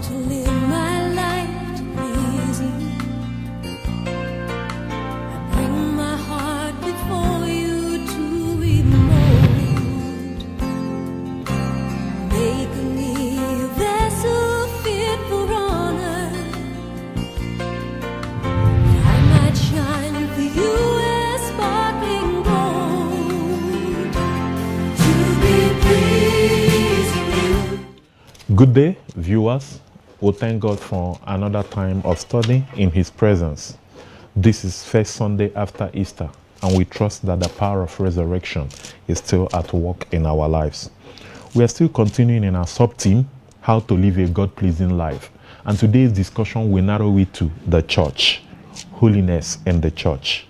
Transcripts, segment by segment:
to live my life to please you. I bring my heart before you to be molded. Make me a vessel fit for honor, that I might shine for you as sparkling gold, to be pleasing you. Good day, viewers. We thank God for another time of study in His presence. This is first Sunday after Easter, and we trust that the power of resurrection is still at work in our lives. We are still continuing in our sub-theme, how to live a God-pleasing life. And today's discussion will narrow it to the church, holiness in the church.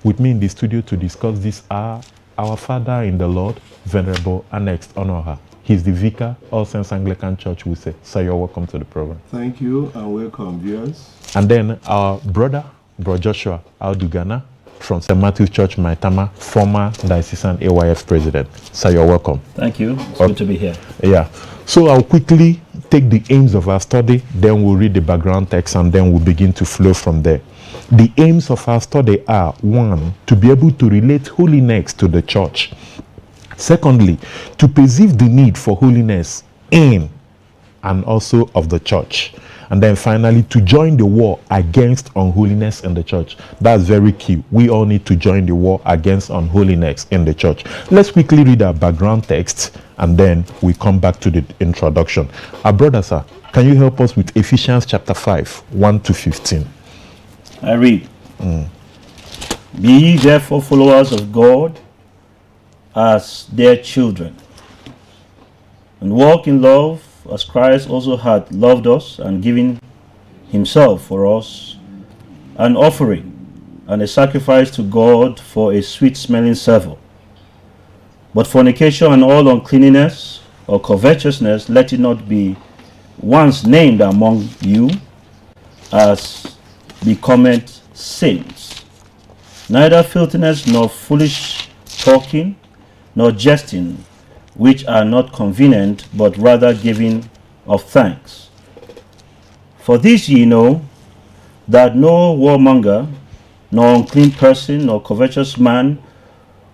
With me in the studio to discuss this are our father in the Lord, Venerable Ernest Onoha. He's the vicar, All Saints Anglican Church, we say. Sir, you're welcome to the program. Thank you and welcome, viewers. And then our brother, Bro Joshua Aldugana, from St. Matthew's Church, Maitama, former diocesan AYF president. Sir, you're welcome. Thank you. It's good to be here. Yeah. So I'll quickly take the aims of our study, then we'll read the background text, and then we'll begin to flow from there. The aims of our study are: one, to be able to relate holiness to the church. Secondly, to perceive the need for holiness in and also of the church. And then finally, to join the war against unholiness in the church. That's very key. We all need to join the war against unholiness in the church. Let's quickly read our background text, and then we come back to the introduction. Our brother, sir, can you help us with Ephesians chapter 5, 1 to 15? I read. Be ye therefore followers of God as their children, and walk in love as Christ also hath loved us and given himself for us, an offering and a sacrifice to God for a sweet-smelling savour. But fornication and all uncleanness or covetousness let it not be once named among you, as becometh saints, neither filthiness nor foolish talking nor jesting, which are not convenient, but rather giving of thanks. For this ye know, that no warmonger, nor unclean person, nor covetous man,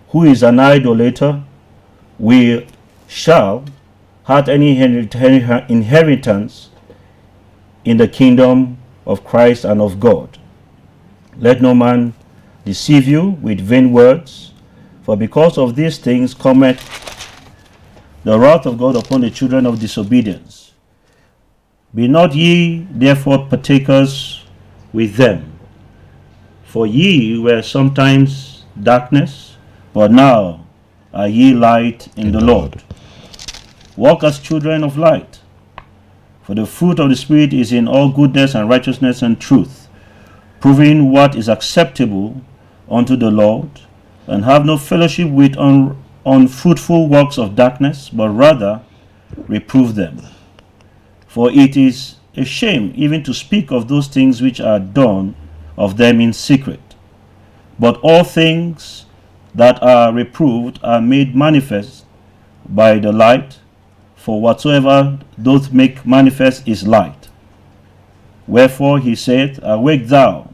who is an idolater, shall have any inheritance in the kingdom of Christ and of God. Let no man deceive you with vain words, for because of these things cometh the wrath of God upon the children of disobedience. Be not ye therefore partakers with them. For ye were sometimes darkness, but now are ye light in the Lord. Walk as children of light. For the fruit of the Spirit is in all goodness and righteousness and truth, proving what is acceptable unto the Lord, and have no fellowship with unfruitful works of darkness, but rather reprove them. For it is a shame even to speak of those things which are done of them in secret. But all things that are reproved are made manifest by the light, for whatsoever doth make manifest is light. Wherefore he saith, Awake thou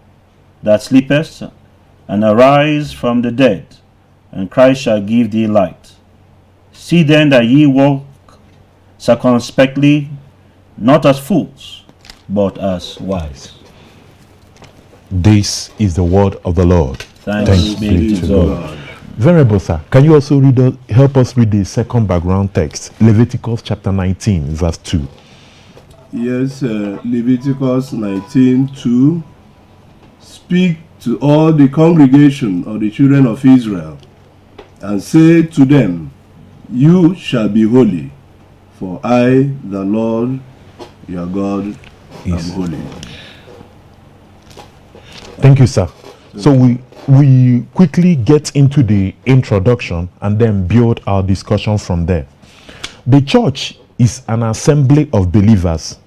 that sleepest, and arise from the dead, and Christ shall give thee light. See then that ye walk circumspectly, not as fools, but as wise. This is the word of the Lord. Thanks be to God. Venerable sir, can you also help us read the second background text, Leviticus chapter 19, verse 2? Yes, Leviticus 19:2. Speak to all the congregation of the children of Israel, and say to them, You shall be holy, for I, the Lord, your God, am holy. Thank you, sir. So we quickly get into the introduction and then build our discussion from there. The church is an assembly of believers,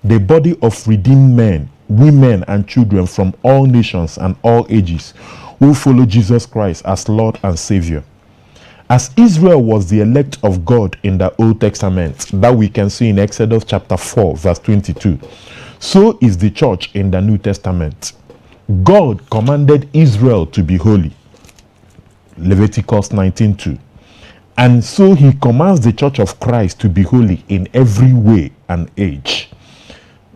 the body of redeemed men, women, and children from all nations and all ages who follow Jesus Christ as Lord and Savior. As Israel was the elect of God in the Old Testament, that we can see in Exodus chapter 4, verse 22, so is the church in the New Testament. God commanded Israel to be holy, Leviticus 19:2. And so he commands the church of Christ to be holy in every way and age.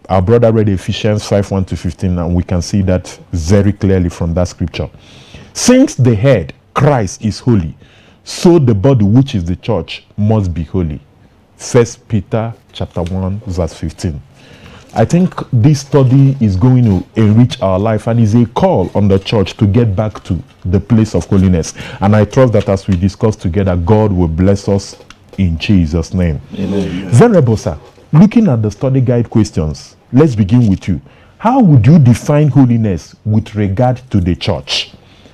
Our brother read Ephesians 5:1-15, and we can see that very clearly from that scripture. Since the head, Christ, is holy, so the body, which is the church, must be holy. 1 Peter chapter 1, verse 15. I think this study is going to enrich our life and is a call on the church to get back to the place of holiness. And I trust that as we discuss together, God will bless us in Jesus' name. Amen. Venerable sir, looking at the study guide questions, let's begin with you. How would you define holiness with regard to the church?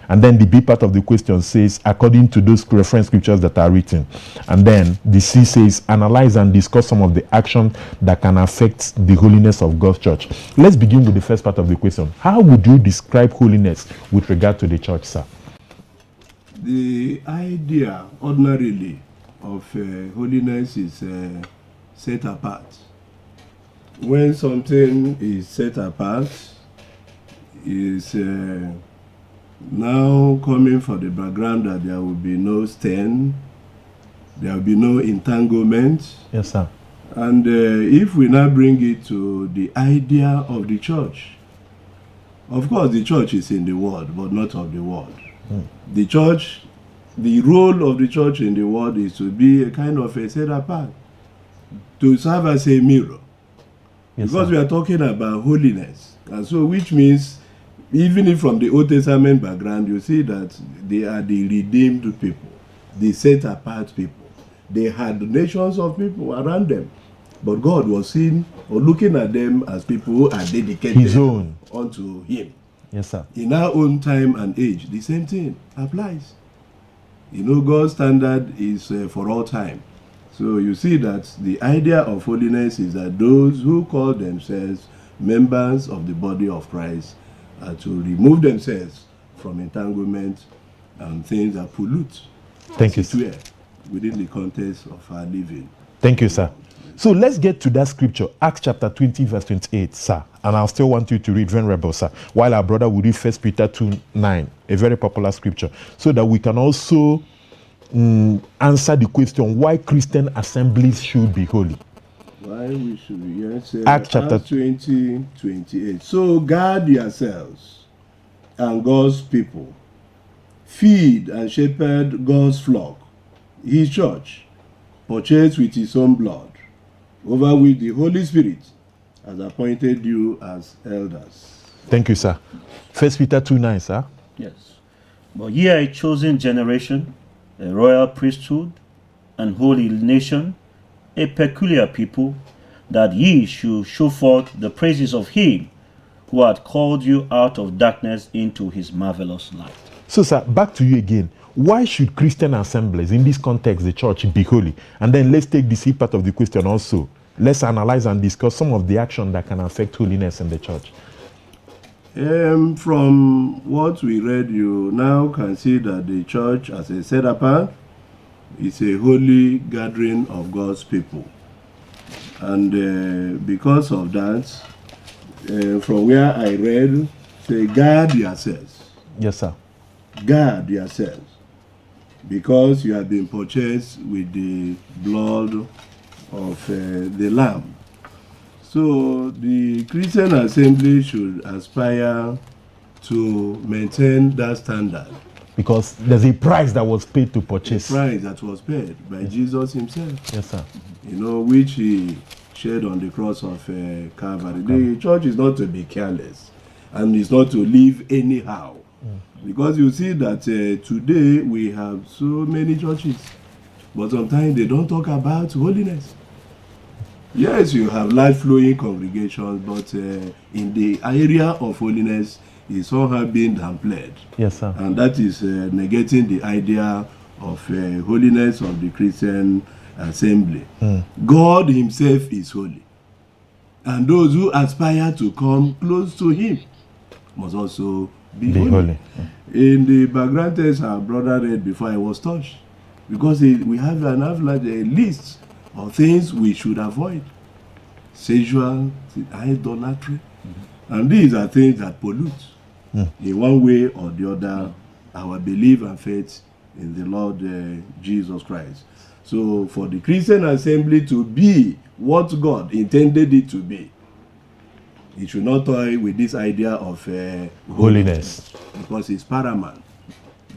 And then the B part of the question says, according to those reference scriptures that are written. And then the C says, analyze and discuss some of the actions that can affect the holiness of God's church. Let's begin with the first part of the question. How would you describe holiness with regard to the church, sir? The idea, ordinarily, of holiness is set apart. When something is set apart, is now coming for the background that there will be no stain, there will be no entanglement. Yes, sir. And if we now bring it to the idea of the church, of course the church is in the world, but not of the world. The church, the role of the church in the world is to be a kind of a set apart, to serve as a mirror. Yes, Because sir. we are talking about holiness. And so which means, even if from the Old Testament background, you see that they are the redeemed people, the set apart people. They had nations of people around them, but God was seeing or looking at them as people who are dedicated His own. unto Him. Yes, sir. In our own time and age, the same thing applies. You know, God's standard is for all time. So you see that the idea of holiness is that those who call themselves members of the body of Christ are to remove themselves from entanglement and things that pollute. Thank you, as it were, within the context of our living. Thank you, sir. So let's get to that scripture, Acts chapter 20, verse 28, sir. And I'll still want you to read, Venerable, sir, while our brother will read 1 Peter 2:9, a very popular scripture, so that we can also answer the question why Christian assemblies should be holy. Why we should be, yes, Acts chapter 20, 28. So guard yourselves and God's people. Feed and shepherd God's flock, His church, purchased with His own blood, over which the Holy Spirit has appointed you as elders. Thank you, sir. 1 Peter 2:9, sir. Yes. But ye are a chosen generation, a royal priesthood, and holy nation, a peculiar people, that ye should show forth the praises of Him who hath called you out of darkness into His marvelous light. So, sir, back to you again. Why should Christian assemblies, in this context, the church, be holy? And then let's take the C part of the question also. Let's analyze and discuss some of the action that can affect holiness in the church. From what we read, you now can see that the church, as a set apart, is a holy gathering of God's people. And because of that, from where I read, say, guard yourselves. Yes, sir. Guard yourselves, because you have been purchased with the blood of the Lamb. So the Christian assembly should aspire to maintain that standard. Because there's a price that was paid to purchase. The price that was paid by Jesus Himself, Yes, sir. you know, which He shed on the cross of Calvary. The church is not to be careless, and is not to live anyhow. Because you see that today we have so many churches, but sometimes they don't talk about holiness. Yes, you have life-flowing congregations, but in the area of holiness, it's somehow being downplayed. Yes, sir. And that is negating the idea of holiness of the Christian assembly. God Himself is holy. And those who aspire to come close to Him must also be holy. In the background text our brother read before, I was touched because we have an avalanche, a list of things we should avoid. Sexual, idolatry. And these are things that pollute, in one way or the other, our belief and faith in the Lord Jesus Christ. So for the Christian assembly to be what God intended it to be, it should not toy with this idea of Holiness. because it's paramount.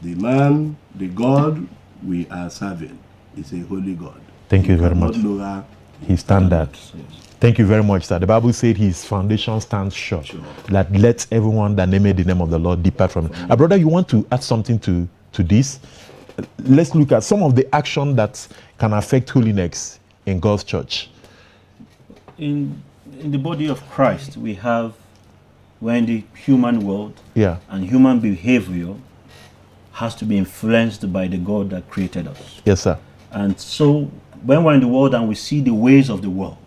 The man, the God we are serving is a holy God. Thank you We very cannot much. lower His standard. Thank you very much, sir. The Bible said his foundation stands sure. That lets everyone that nameth the name of the Lord depart from it. Brother, you want to add something to this? Let's look at some of the action that can affect holiness in God's church. In the body of Christ, we have, we're in the human world, Yeah. and human behavior has to be influenced by the God that created us. Yes, sir. And so when we're in the world and we see the ways of the world,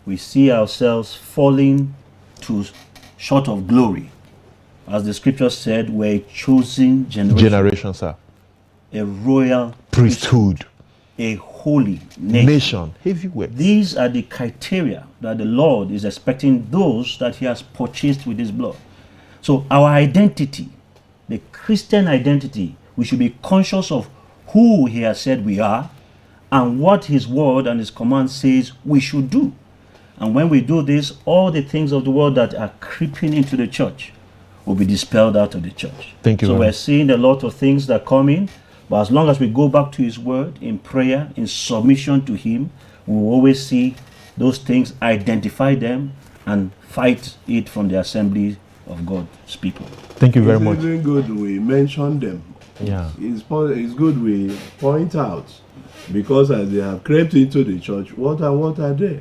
we see ourselves falling short of glory. As the scripture said, we're a chosen Generation, sir. a royal Priesthood. a holy nation. Nation. Heavy work. These are the criteria that the Lord is expecting those that he has purchased with his blood. So our identity, the Christian identity, we should be conscious of who he has said we are and what his word and his command says we should do. And when we do this, all the things of the world that are creeping into the church will be dispelled out of the church. Thank you So very we're much. seeing a lot of things that come in, but as long as we go back to his word in prayer, in submission to him, we will always see those things, identify them, and fight it from the assembly of God's people. Thank you very it's much. even good we mention them. Yeah. It's good we point out, because as they have crept into the church, what are they?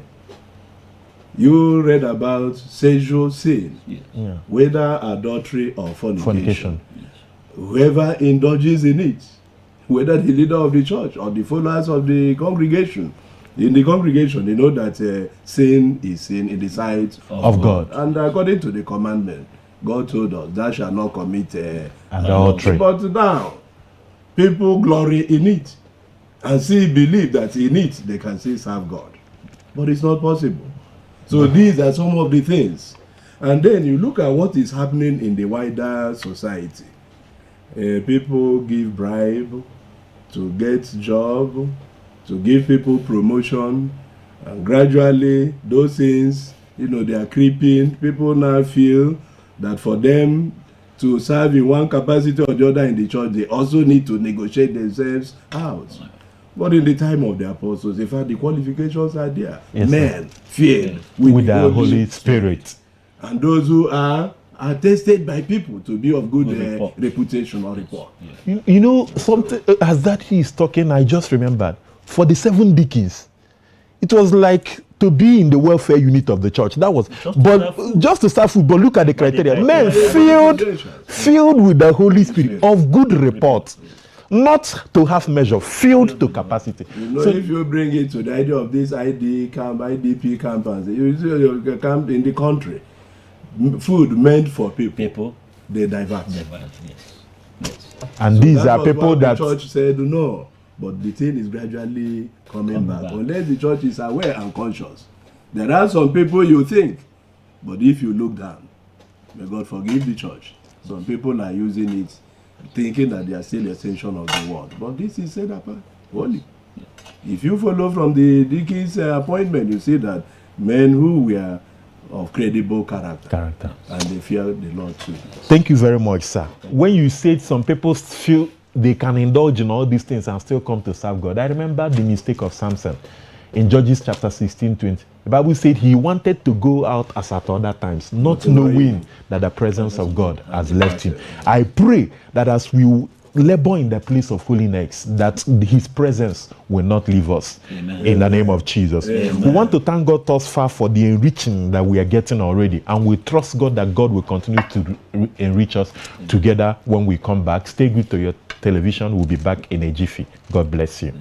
You read about sexual sin, Yeah. whether adultery or fornication. Fornication. Whoever indulges in it, whether the leader of the church or the followers of the congregation, in the congregation, you know that sin is sin in the sight Of God. And according to the commandment, God told us, thou shalt not commit Adultery. But now, people glory in it and still believe that in it they can still serve God. But it's not possible. So these are some of the things. And then you look at what is happening in the wider society. People give bribe to get job, to give people promotion, and gradually those things, they are creeping. People now feel that for them to serve in one capacity or the other in the church, they also need to negotiate themselves out. But in the time of the apostles, in fact, the qualifications are there. Yes, Men filled With the Holy Spirit. and those who are tested by people to be of good Good report. reputation or report. You know, something as that he is talking, I just remembered. For the 7 deacons, it was like to be in the welfare unit of the church. That was, just to start food. But look at the criteria. Men filled with the Holy Spirit of good report, not to half measure, filled to capacity. So If you bring it to the idea of this IDP campus, you see your camp in the country, food meant for people, they divert. and these That are was people what that the church said no, but the thing is gradually coming back. Unless the church is aware and conscious. There are some people you think, but if you look down, may God forgive the church. Some people are using it, thinking that they are still extension of the world. But this is set apart, holy. If you follow from the deacon's appointment, you see that men who were of credible character. And they fear the Lord too. Thank you very much, sir. When you said some people feel they can indulge in all these things and still come to serve God, I remember the mistake of Samson in Judges chapter 16:20. The Bible said he wanted to go out as at other times, not knowing that the presence of God has left him. I pray that as we labor in the place of holiness, that his presence will not leave us. Amen. In the name of Jesus. Amen. We want to thank God thus far for the enriching that we are getting already, and we trust God that God will continue to enrich us together when we come back. Stay glued to your television. We'll be back in a jiffy. God bless you.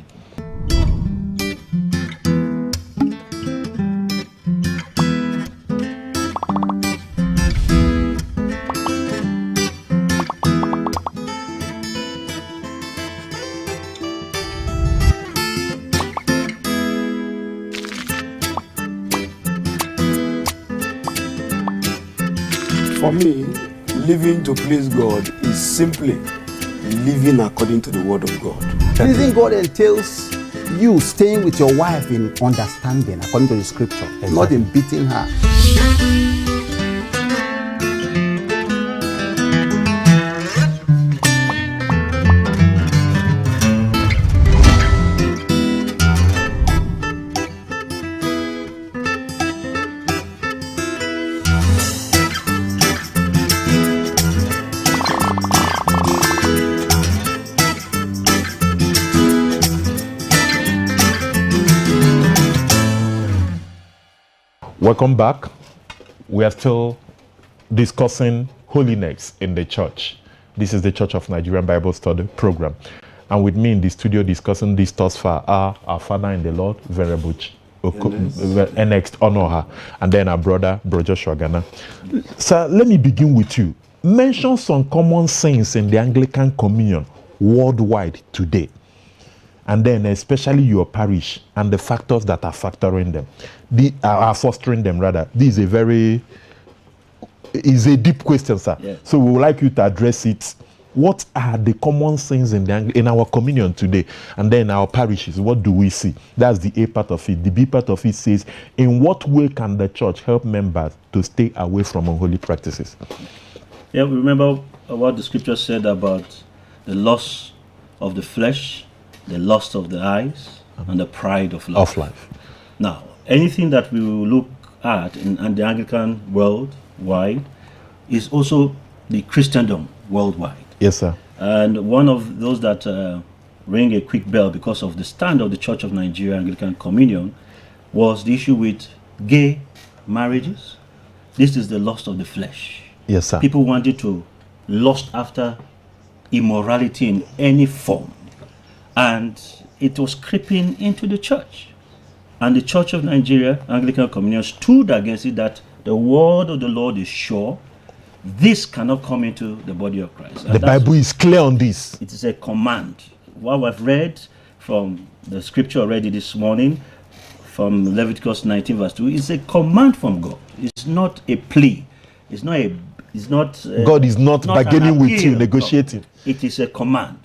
For me, living to please God is simply living according to the word of God. Pleasing God entails you staying with your wife in understanding according to the scripture, not in beating her. Welcome back. We are still discussing holiness in the church. This is the Church of Nigerian Bible Study program. And with me in the studio discussing this thus far are our father in the Lord, Venerable Ernest Onoha, and then our brother, Bro Joshua Ghana. Sir, let me begin with you. Mention some common sayings in the Anglican Communion worldwide today, and then especially your parish and the factors that are fostering them. This is a deep question, sir. Yeah. So we would like you to address it. What are the common things in our communion today, and then our parishes? What do we see? That's the A part of it. The B part of it says, in what way can the church help members to stay away from unholy practices? Yeah, remember what the scripture said about the lust of the flesh, the lust of the eyes, and the pride of life. Now, anything that we will look at in the Anglican world wide is also the Christendom worldwide. Yes, sir. And one of those that ring a quick bell because of the stand of the Church of Nigeria Anglican Communion was the issue with gay marriages. This is the lust of the flesh. Yes, sir. People wanted to lust after immorality in any form. And it was creeping into the church. And the Church of Nigeria Anglican Communion stood against it, that the word of the Lord is sure. This cannot come into the body of Christ. And the Bible is clear on this. It is a command. What we've read from the scripture already this morning, from Leviticus 19 verse 2, is a command from God. It's not a plea. God is not bargaining with you, negotiating. No. It is a command.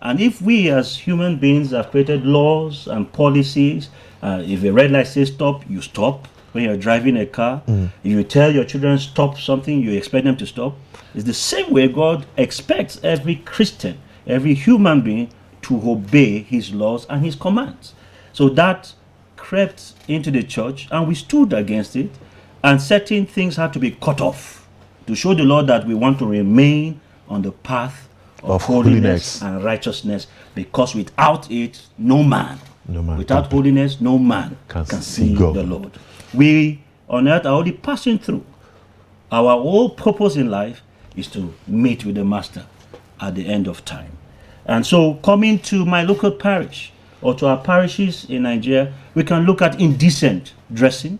And if we as human beings have created laws and policies, if a red light says stop, you stop. When you're driving a car, if you tell your children stop something, you expect them to stop. It's the same way God expects every Christian, every human being to obey his laws and his commands. So that crept into the church, and we stood against it, and certain things had to be cut off to show the Lord that we want to remain on the path of holiness and righteousness, because without it, no man without holiness, no man can see the Lord. We on earth are only passing through. Our whole purpose in life is to meet with the Master at the end of time. And so, coming to my local parish or to our parishes in Nigeria, we can look at indecent dressing,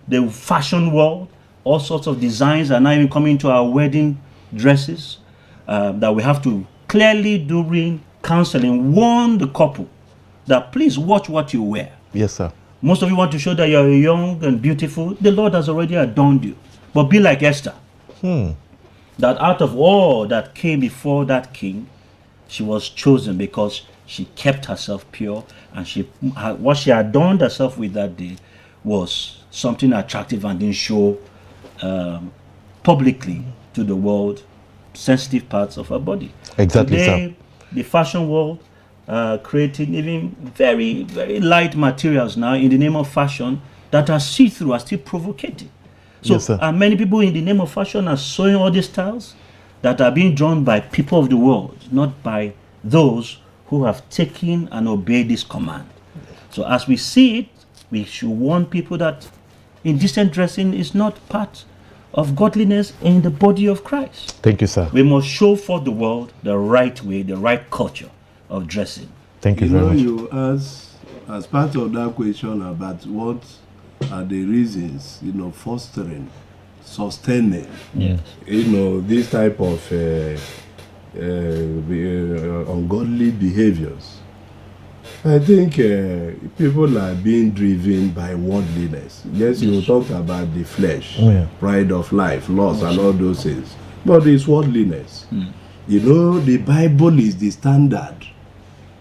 the fashion world. All sorts of designs are now even coming to our wedding dresses that we have to clearly, during counseling, warn the couple that please watch what you wear. Yes, sir. Most of you want to show that you're young and beautiful. The Lord has already adorned you. But be like Esther. That out of all that came before that king, she was chosen because she kept herself pure, and what she adorned herself with that day was something attractive and didn't show publicly to the world sensitive parts of her body. Exactly, Today, sir. The fashion world creating even very, very light materials now in the name of fashion that are see-through, are still provocative. So, yes, sir. And many people in the name of fashion are sewing all these styles that are being drawn by people of the world, not by those who have taken and obeyed this command. So as we see it, we should warn people that indecent dressing is not part of godliness in the body of Christ. Thank you, sir. We must show for the world the right way, the right culture of dressing. Thank you very much. You ask, as part of that question about what are the reasons, fostering, sustaining, this type of ungodly behaviors. I think people are being driven by worldliness. Yes, you talked about the flesh, Yeah. pride of life, loss, and all those things. But it's worldliness. You know, the Bible is the standard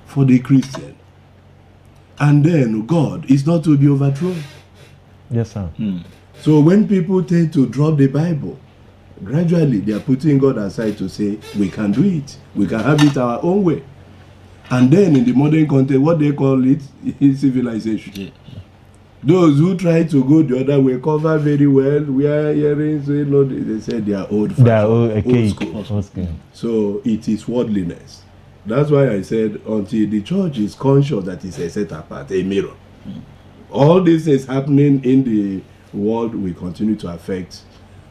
for the Christian. And then God is not to be overthrown. Yes, sir. So when people tend to drop the Bible, gradually they are putting God aside to say, we can do it. We can have it our own way. And then in the modern context, what they call it is civilization. Yeah. Those who try to go the other way cover very well, wear earrings, you know, they say they are old They are fashioned, old school. Old school. So it is worldliness. That's why I said until the church is conscious that it's a set apart, a mirror. All this is happening in the world will continue to affect.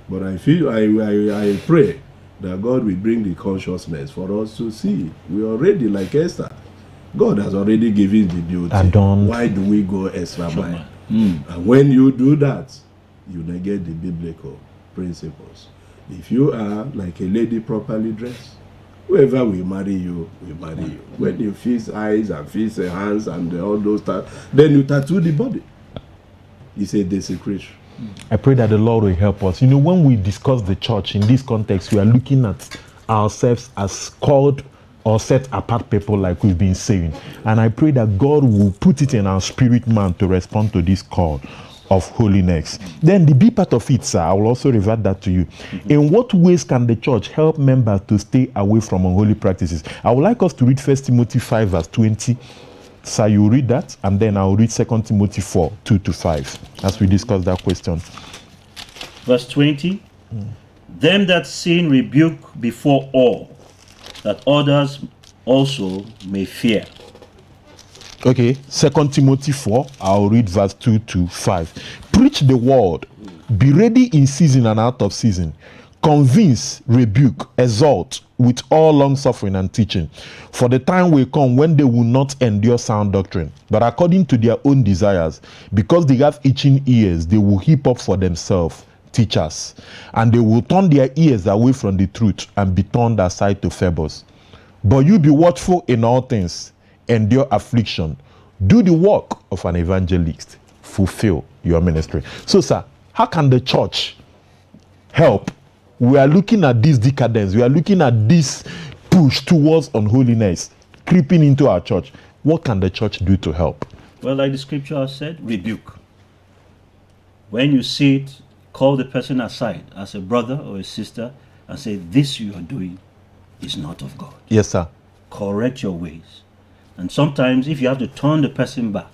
But I feel I pray that God will bring the consciousness for us to see. We already, like Esther, God has already given the beauty. Adorned. Why do we go extra mile? And when you do that, you negate the biblical principles. If you are like a lady properly dressed, whoever will marry you, will marry you. When you fix eyes and fix hands and all those stuff, then you tattoo the body. It's a desecration. I pray that the Lord will help us. You know, when we discuss the church in this context, we are looking at ourselves as called or set apart people, like we've been saying. And I pray that God will put it in our spirit man to respond to this call of holiness. Then the B part of it, sir, I will also revert that to you. In what ways can the church help members to stay away from unholy practices? I would like us to read 1 Timothy 5 verse 20. Sir, you read that, and then I'll read 2 Timothy 4, 2-5, as we discuss that question. Verse 20. Them that sin rebuke before all, that others also may fear. Okay, 2 Timothy 4, I'll read verse 2-5. Preach the word, be ready in season and out of season. Convince, rebuke, exhort with all long suffering and teaching. For the time will come when they will not endure sound doctrine, but according to their own desires, because they have itching ears, they will heap up for themselves teachers, and they will turn their ears away from the truth and be turned aside to fables. But you be watchful in all things, endure affliction, do the work of an evangelist, fulfill your ministry. So, sir, how can the church help? We are looking at this decadence. We are looking at this push towards unholiness creeping into our church. What can the church do to help? Well, like the scripture has said, rebuke. When you see it, call the person aside as a brother or a sister and say, this you are doing is not of God. Yes, sir. Correct your ways. And sometimes if you have to turn the person back,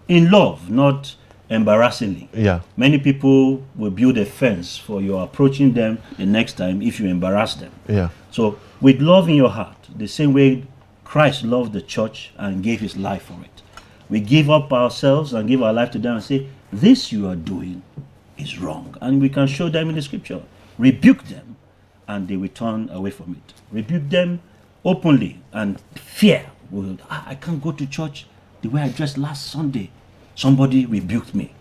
in love, not embarrassingly. Yeah. Many people will build a fence for you approaching them the next time if you embarrass them. Yeah. So with love in your heart, the same way Christ loved the church and gave his life for it, we give up ourselves and give our life to them and say, this you are doing is wrong. And we can show them in the scripture. Rebuke them and they will turn away from it. Rebuke them openly and fear. I can't go to church the way I dressed last Sunday. Somebody rebuked me.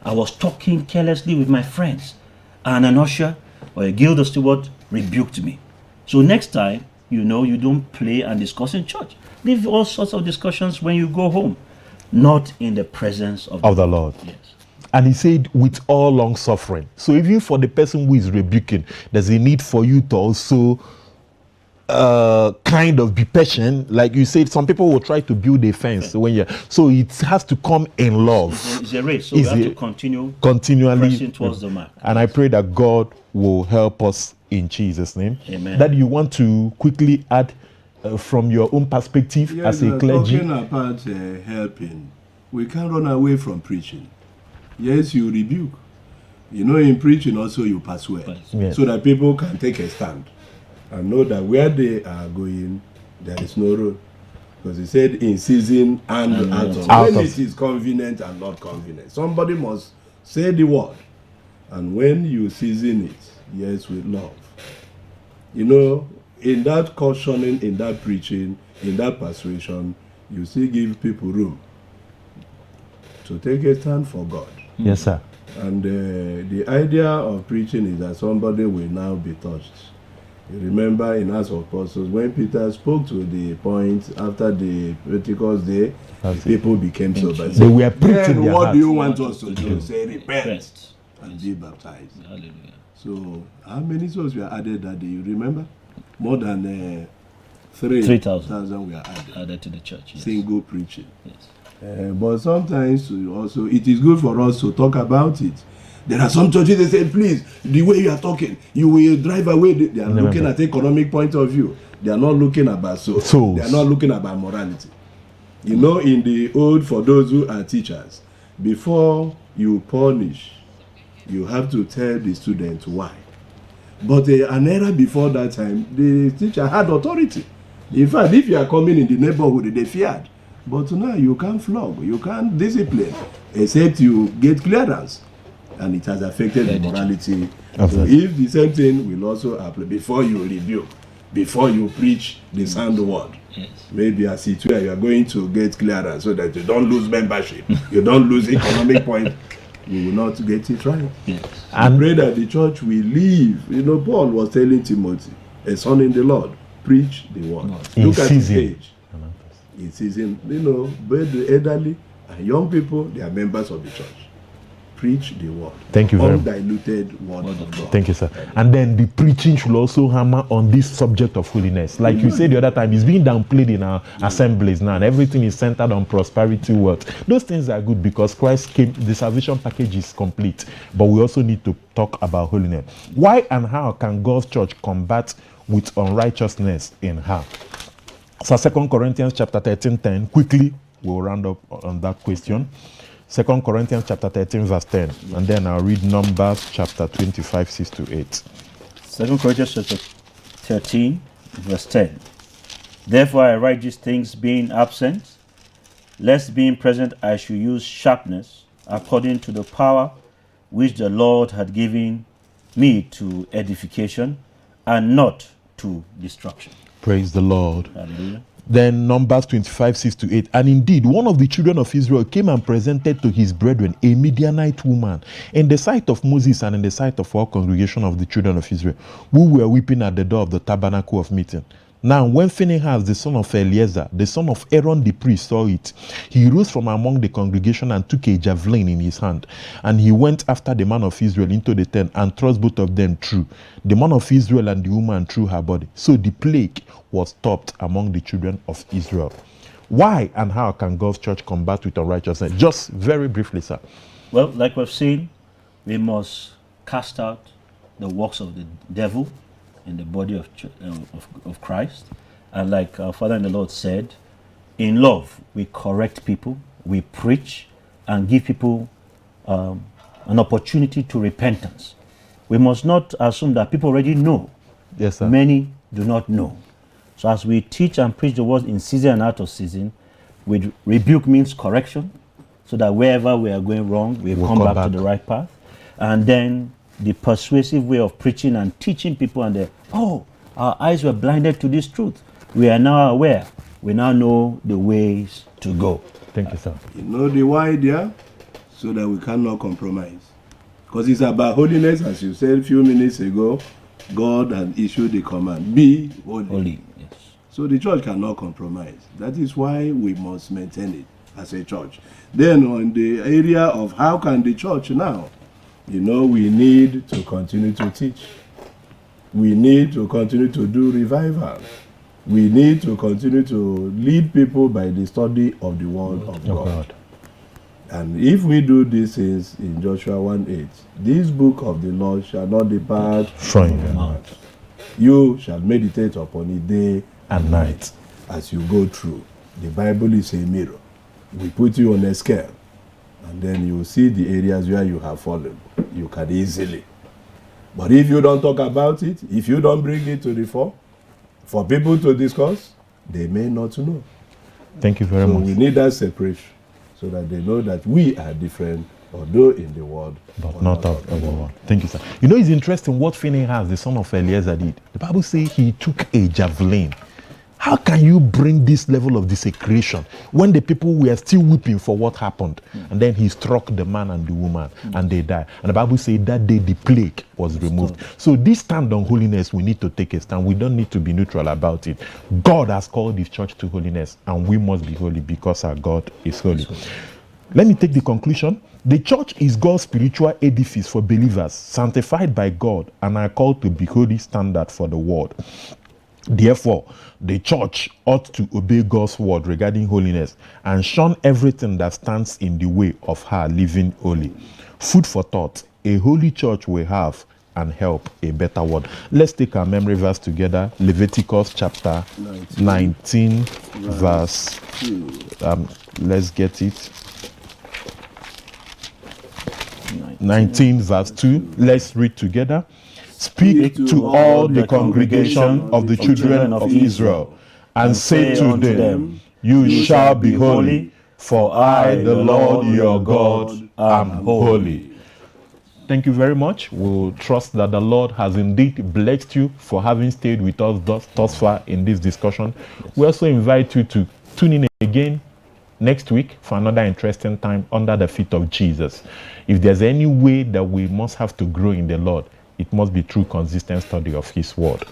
I was talking carelessly with my friends, and an usher or a guild steward rebuked me. So next time, you know, you don't play and discuss in church. Leave all sorts of discussions when you go home, not in the presence of the Lord. Yes. And he said, with all long suffering. So even for the person who is rebuking, there's a need for you to also kind of be patient. Like you said, some people will try to build a fence when you. So it has to come in love. It's a race, so we have to continually pressing towards the mark. And I pray that God will help us in Jesus' name. Amen. That you want to quickly add from your own perspective as a clergy. Talking about helping, we can't run away from preaching. Yes, you rebuke. You know, in preaching also you persuade, yes, so that people can take a stand and know that where they are going, there is no road. Because he said in season and out of. When it is convenient and not convenient. Somebody must say the word. And when you season it, yes, with love. You know, in that cautioning, in that preaching, in that persuasion, you still give people room to take a stand for God. Yes, sir. And the idea of preaching is that somebody will now be touched. You remember in Acts of Apostles, when Peter spoke to the point after the Pentecost day, That's people became sober. They were preaching Then their what hearts. do you want us to do? Say, repent Rest. and be baptized. Hallelujah. So, how many souls were added that day? You remember? More than 3,000 were added. added to the church. Yes. Single preaching. Yes. But sometimes also it is good for us to talk about it. There are some churches they say, please, the way you are talking, you will drive away. They are looking at economic point of view. They are not looking about souls. They are not looking about morality. You know, in the old, for those who are teachers, before you punish, you have to tell the student why. But an era before that time, the teacher had authority. In fact, if you are coming in the neighborhood, they feared. But now you can't flog, you can't discipline, except you get clearance. And it has affected the morality. So if the same thing will also apply before you rebuke, before you preach the sound word, maybe as it were, you are going to get clearance so that you don't lose membership, you don't lose economic point, you will not get it right. And pray that the church will live. You know, Paul was telling Timothy, a son in the Lord, preach the word. Look at his age. In season, you know, both the elderly and young people, they are members of the church. Preach the word. Thank you very much. Undiluted word of God. Thank you, sir. And then the preaching should also hammer on this subject of holiness. Like you said the other time, it's being downplayed in our assemblies now, and everything is centered on prosperity words. Those things are good because Christ came, the salvation package is complete. But we also need to talk about holiness. Why and how can God's church combat with unrighteousness in her? So 2 Corinthians chapter 13:10, quickly, we'll round up on that question. 2 Corinthians chapter 13 verse 10, and then I'll read Numbers chapter 25, 6 to 8. 2 Corinthians chapter 13 verse 10. Therefore I write these things being absent, lest being present I should use sharpness according to the power which the Lord had given me to edification and not to destruction. Praise the Lord. Hallelujah. Then Numbers 25, 6 to 8. And indeed, one of the children of Israel came and presented to his brethren a Midianite woman in the sight of Moses and in the sight of all congregation of the children of Israel, who were weeping at the door of the tabernacle of meeting. Now, when Phinehas, the son of Eleazar, the son of Aaron the priest, saw it, he rose from among the congregation and took a javelin in his hand. And he went after the man of Israel into the tent and thrust both of them through, the man of Israel and the woman through her body. So the plague was stopped among the children of Israel. Why and how can God's church combat with unrighteousness? Just very briefly, sir. Well, like we've seen, we must cast out the works of the devil in the body of Christ. And like our Father in the Lord said, in love, we correct people, we preach, and give people an opportunity to repentance. We must not assume that people already know. Yes, sir. Many do not know. So as we teach and preach the word in season and out of season, with rebuke means correction, so that wherever we are going wrong, we'll come back to the right path. And then the persuasive way of preaching and teaching people, and our eyes were blinded to this truth. We are now aware. We now know the ways to go. Thank you, sir. You know the why there? So that we cannot compromise. Because it's about holiness, as you said a few minutes ago. God had issued the command, be holy. Yes. So the church cannot compromise. That is why we must maintain it as a church. Then on the area of how can the church now, you know, we need to continue to teach. We need to continue to do revival. We need to continue to lead people by the study of the word of God. And if we do these things in Joshua 1:8, this book of the law shall not depart from your mouth. You shall meditate upon it day and night as you go through. The Bible is a mirror. We put you on a scale, and then you see the areas where you have fallen. You can easily. But if you don't talk about it, if you don't bring it to the fore, for people to discuss, they may not know. Thank you very much. We need that separation so that they know that we are different, although in the world, but not out of the world. Thank you, sir. You know, it's interesting what Phinehas, the son of Eleazar, did. The Bible says he took a javelin How can you bring this level of desecration when the people were still weeping for what happened? And then he struck the man and the woman and they died. And the Bible says that day the plague was removed. So this stand on holiness, we need to take a stand. We don't need to be neutral about it. God has called his church to holiness, and we must be holy because our God is holy. Let me take the conclusion. The church is God's spiritual edifice for believers, sanctified by God, and are called to be holy standard for the world. Therefore, the church ought to obey God's word regarding holiness and shun everything that stands in the way of her living holy. Food for thought. A holy church will have and help a better world. Let's take our memory verse together. Leviticus chapter 19 verse 2. Let's get it. 19 verse 2. Let's read together. Speak to all the congregation of the children of Israel, and say to them, you shall be holy, for I, the Lord your God, am holy. Thank you very much. We'll trust that the Lord has indeed blessed you for having stayed with us thus far in this discussion. We also invite you to tune in again next week for another interesting time under the feet of Jesus. If there's any way that we must have to grow in the Lord, it must be through consistent study of his word.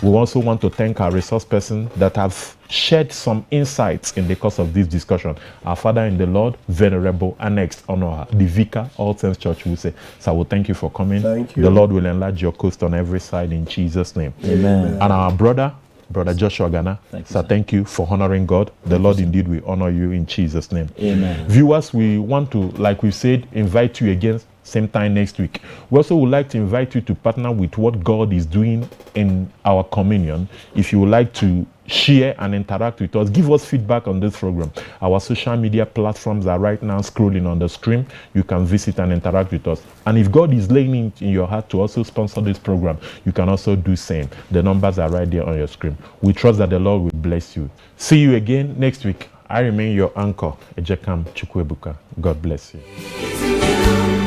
We also want to thank our resource person that have shared some insights in the course of this discussion. Our Father in the Lord, Venerable Annexed Honor, the Vicar, All Saints Church, will say, so I will thank you for coming. Thank you. The Lord will enlarge your coast on every side in Jesus' name. Amen. And our Brother Joshua Ghana, thank you for honoring God. The Lord indeed will honor you in Jesus' name. Amen. Viewers, we want to, like we said, invite you again same time next week. We also would like to invite you to partner with what God is doing in our communion. If you would like to share and interact with us, give us feedback on this program. Our social media platforms are right now scrolling on the screen. You can visit and interact with us. And if God is laying it in your heart to also sponsor this program, you can also do same. The numbers are right there on your screen. We trust that the Lord will bless you. See you again next week. I remain your anchor, Ejekam Chukwuebuka. God bless you.